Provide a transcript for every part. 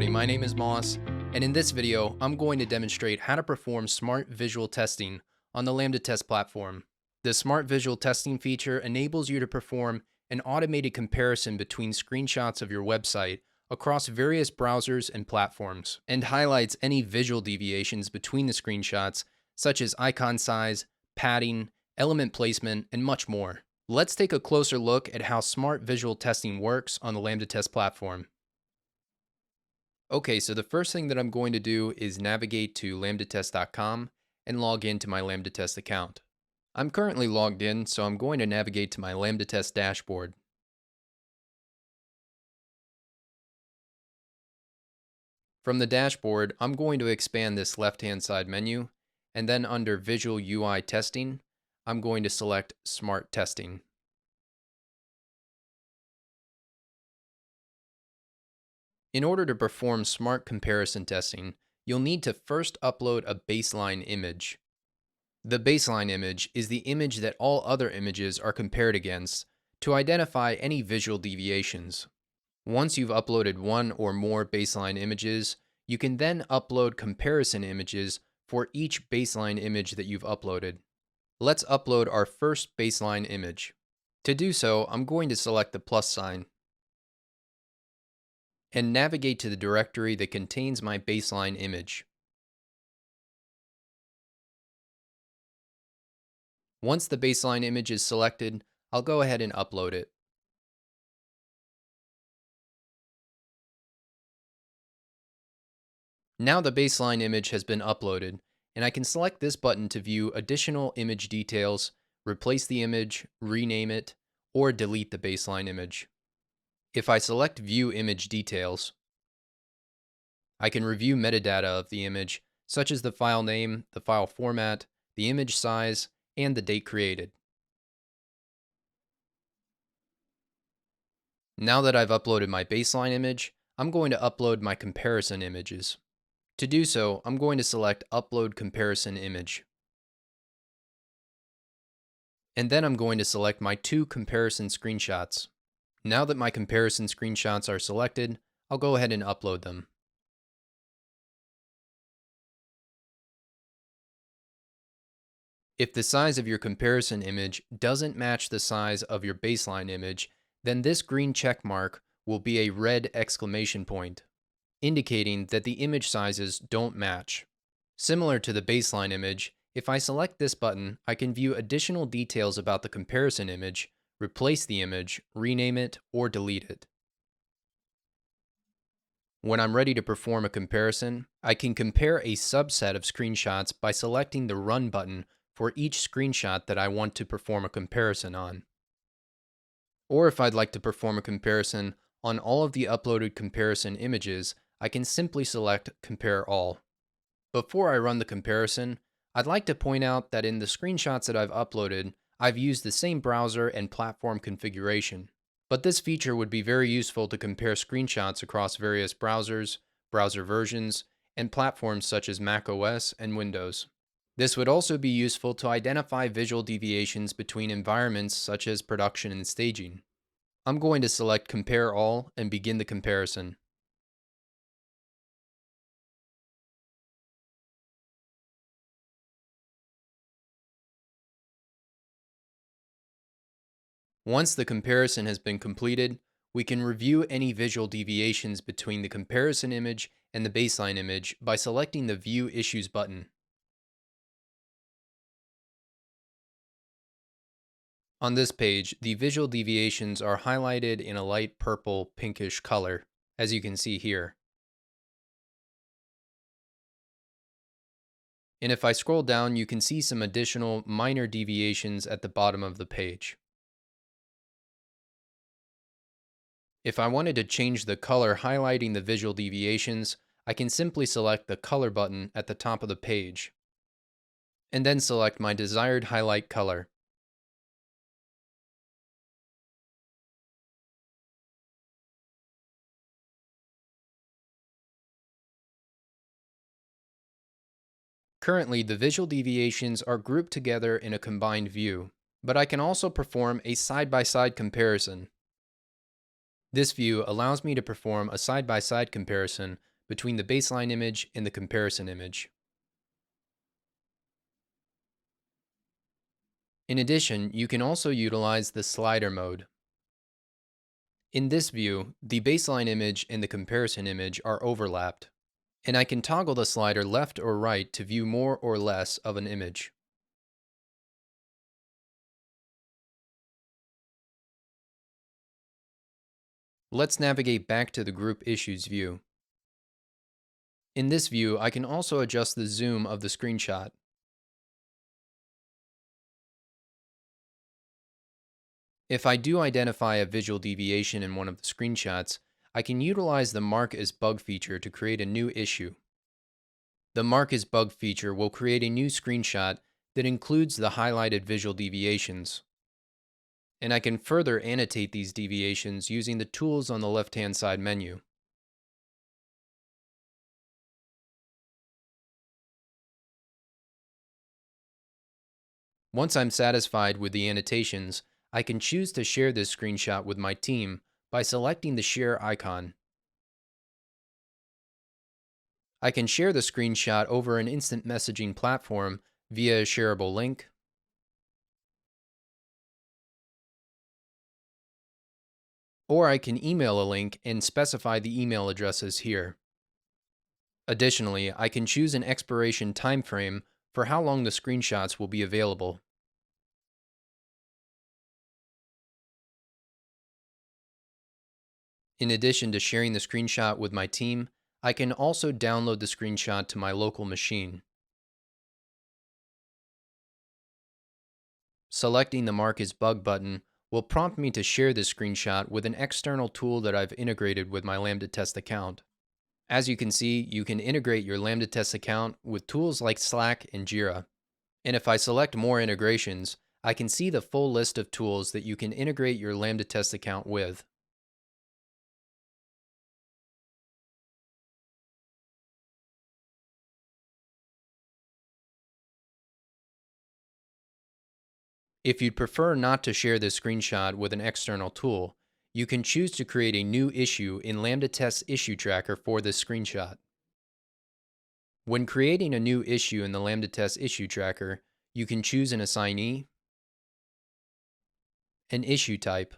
everybody, my name is Moss, and in this video, I'm going to demonstrate how to perform smart visual testing on the LambdaTest platform. The smart visual testing feature enables you to perform an automated comparison between screenshots of your website across various browsers and platforms, and highlights any visual deviations between the screenshots, such as icon size, padding, element placement, and much more. Let's take a closer look at how smart visual testing works on the LambdaTest platform. Okay, so the first thing that I'm going to do is navigate to lambdatest.com and log into my LambdaTest account. I'm currently logged in, so I'm going to navigate to my LambdaTest dashboard. From the dashboard, I'm going to expand this left-hand side menu, and then under Visual UI Testing, I'm going to select Smart Testing. In order to perform smart comparison testing, you'll need to first upload a baseline image. The baseline image is the image that all other images are compared against to identify any visual deviations. Once you've uploaded one or more baseline images, you can then upload comparison images for each baseline image that you've uploaded. Let's upload our first baseline image. To do so, I'm going to select the plus sign and navigate to the directory that contains my baseline image. Once the baseline image is selected, I'll go ahead and upload it. Now the baseline image has been uploaded, and I can select this button to view additional image details, replace the image, rename it, or delete the baseline image. If I select View Image Details, I can review metadata of the image, such as the file name, the file format, the image size, and the date created. Now that I've uploaded my baseline image, I'm going to upload my comparison images. To do so, I'm going to select Upload Comparison Image. And then I'm going to select my two comparison screenshots. Now that my comparison screenshots are selected, I'll go ahead and upload them. If the size of your comparison image doesn't match the size of your baseline image, then this green check mark will be a red exclamation point, indicating that the image sizes don't match. Similar to the baseline image, if I select this button, I can view additional details about the comparison image, replace the image, rename it, or delete it. When I'm ready to perform a comparison, I can compare a subset of screenshots by selecting the Run button for each screenshot that I want to perform a comparison on. Or if I'd like to perform a comparison on all of the uploaded comparison images, I can simply select Compare All. Before I run the comparison, I'd like to point out that in the screenshots that I've uploaded, I've used the same browser and platform configuration. But this feature would be very useful to compare screenshots across various browsers, browser versions, and platforms such as macOS and Windows. This would also be useful to identify visual deviations between environments such as production and staging. I'm going to select Compare All and begin the comparison. Once the comparison has been completed, we can review any visual deviations between the comparison image and the baseline image by selecting the View Issues button. On this page, the visual deviations are highlighted in a light purple pinkish color, as you can see here. And if I scroll down, you can see some additional minor deviations at the bottom of the page. If I wanted to change the color highlighting the visual deviations, I can simply select the color button at the top of the page, and then select my desired highlight color. Currently, the visual deviations are grouped together in a combined view, but I can also perform a side-by-side comparison. This view allows me to perform a side-by-side comparison between the baseline image and the comparison image. In addition, you can also utilize the slider mode. In this view, the baseline image and the comparison image are overlapped, and I can toggle the slider left or right to view more or less of an image. Let's navigate back to the Group Issues view. In this view, I can also adjust the zoom of the screenshot. If I do identify a visual deviation in one of the screenshots, I can utilize the Mark as Bug feature to create a new issue. The Mark as Bug feature will create a new screenshot that includes the highlighted visual deviations. And I can further annotate these deviations using the tools on the left-hand side menu. Once I'm satisfied with the annotations, I can choose to share this screenshot with my team by selecting the share icon. I can share the screenshot over an instant messaging platform via a shareable link, or I can email a link and specify the email addresses here. Additionally, I can choose an expiration time frame for how long the screenshots will be available. In addition to sharing the screenshot with my team, I can also download the screenshot to my local machine. Selecting the Mark as Bug button will prompt me to share this screenshot with an external tool that I've integrated with my LambdaTest account. As you can see, you can integrate your LambdaTest account with tools like Slack and Jira. And if I select more integrations, I can see the full list of tools that you can integrate your LambdaTest account with. If you'd prefer not to share this screenshot with an external tool, you can choose to create a new issue in LambdaTest issue tracker for this screenshot. When creating a new issue in the LambdaTest issue tracker, you can choose an assignee, an issue type,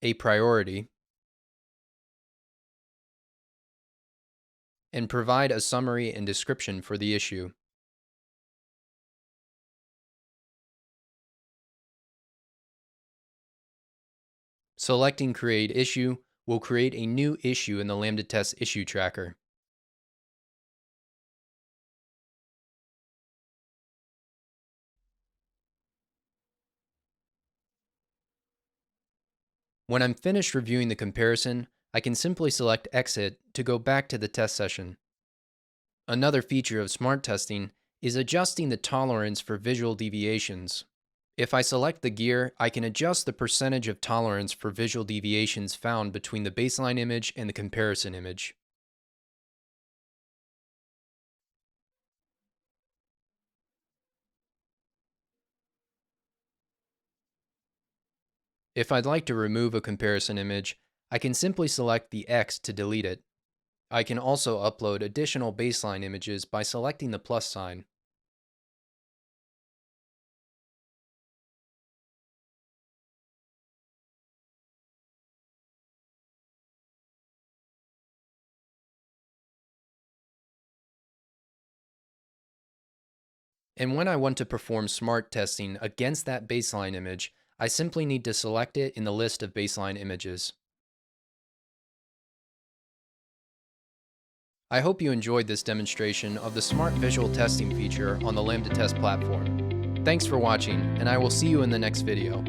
a priority, and provide a summary and description for the issue. Selecting Create Issue will create a new issue in the LambdaTest issue tracker. When I'm finished reviewing the comparison, I can simply select Exit to go back to the test session. Another feature of smart testing is adjusting the tolerance for visual deviations. If I select the gear, I can adjust the percentage of tolerance for visual deviations found between the baseline image and the comparison image. If I'd like to remove a comparison image, I can simply select the X to delete it. I can also upload additional baseline images by selecting the plus sign. And when I want to perform smart testing against that baseline image, I simply need to select it in the list of baseline images. I hope you enjoyed this demonstration of the Smart Visual Testing feature on the LambdaTest platform. Thanks for watching, and I will see you in the next video.